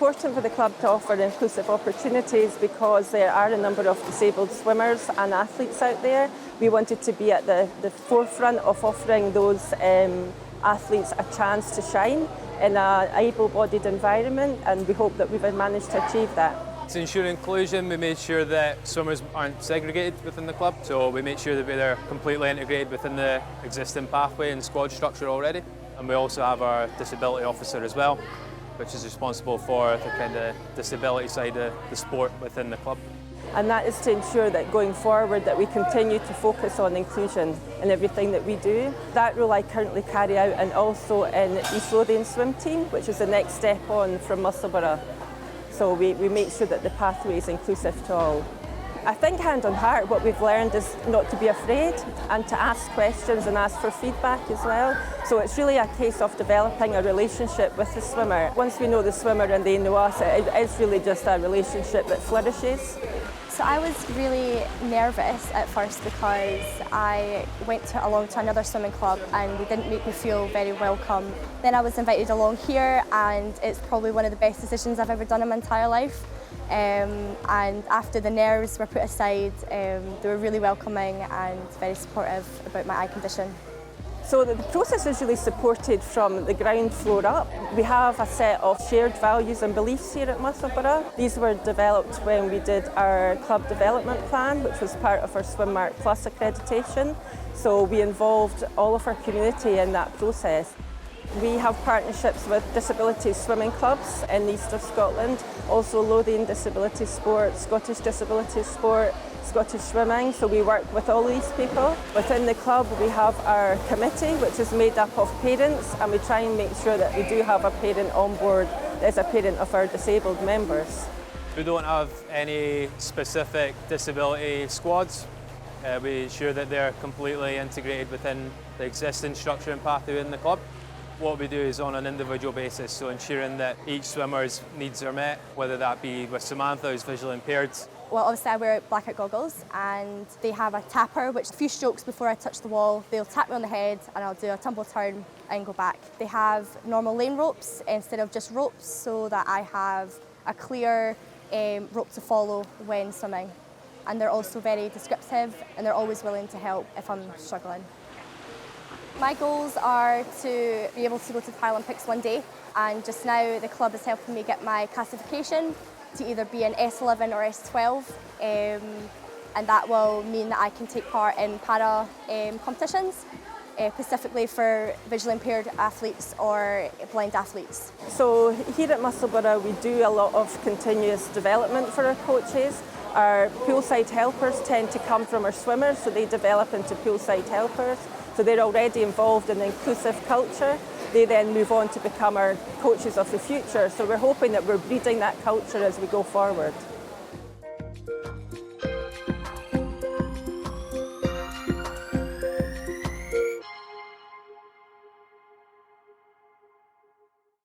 important for the club to offer inclusive opportunities because there are a number of disabled swimmers and athletes out there. We wanted to be at the forefront of offering those athletes a chance to shine in an able-bodied environment, and we hope that we've managed to achieve that. To ensure inclusion, we made sure that swimmers aren't segregated within the club, so we made sure that they're completely integrated within the existing pathway and squad structure already. And we also have our disability officer as well, which is responsible for the kind of disability side of the sport within the club. And that is to ensure that going forward that we continue to focus on inclusion in everything that we do. That role I currently carry out, and also in East Lothian swim team, which is the next step on from Musselburgh. So we make sure that the pathway is inclusive to all. I think hand on heart what we've learned is not to be afraid and to ask questions and ask for feedback as well. So it's really a case of developing a relationship with the swimmer. Once we know the swimmer and they know us, it is really just a relationship that flourishes. So I was really nervous at first because I went along to another swimming club and they didn't make me feel very welcome. Then I was invited along here, and it's probably one of the best decisions I've ever done in my entire life. And after the nerves were put aside, they were really welcoming and very supportive about my eye condition. So the process is really supported from the ground floor up. We have a set of shared values and beliefs here at Musselburgh. These were developed when we did our club development plan, which was part of our SwimMark Plus accreditation. So we involved all of our community in that process. We have partnerships with disability swimming clubs in the east of Scotland, also Lothian Disability Sport, Scottish Disability Sport, Scottish Swimming, so we work with all these people. Within the club we have our committee, which is made up of parents, and we try and make sure that we do have a parent on board that is a parent of our disabled members. We don't have any specific disability squads. We ensure that they're completely integrated within the existing structure and pathway in the club. What we do is on an individual basis, so ensuring that each swimmer's needs are met, whether that be with Samantha, who's visually impaired. Well, obviously I wear blackout goggles, and they have a tapper, which a few strokes before I touch the wall, they'll tap me on the head and I'll do a tumble turn and go back. They have normal lane ropes instead of just ropes, so that I have a clear rope to follow when swimming. And they're also very descriptive, and they're always willing to help if I'm struggling. My goals are to be able to go to the Paralympics one day, and just now the club is helping me get my classification to either be an S11 or S12, and that will mean that I can take part in para competitions, specifically for visually impaired athletes or blind athletes. So here at Musselburgh we do a lot of continuous development for our coaches. Our poolside helpers tend to come from our swimmers, so they develop into poolside helpers. So they're already involved in the inclusive culture. They then move on to become our coaches of the future. So we're hoping that we're breeding that culture as we go forward.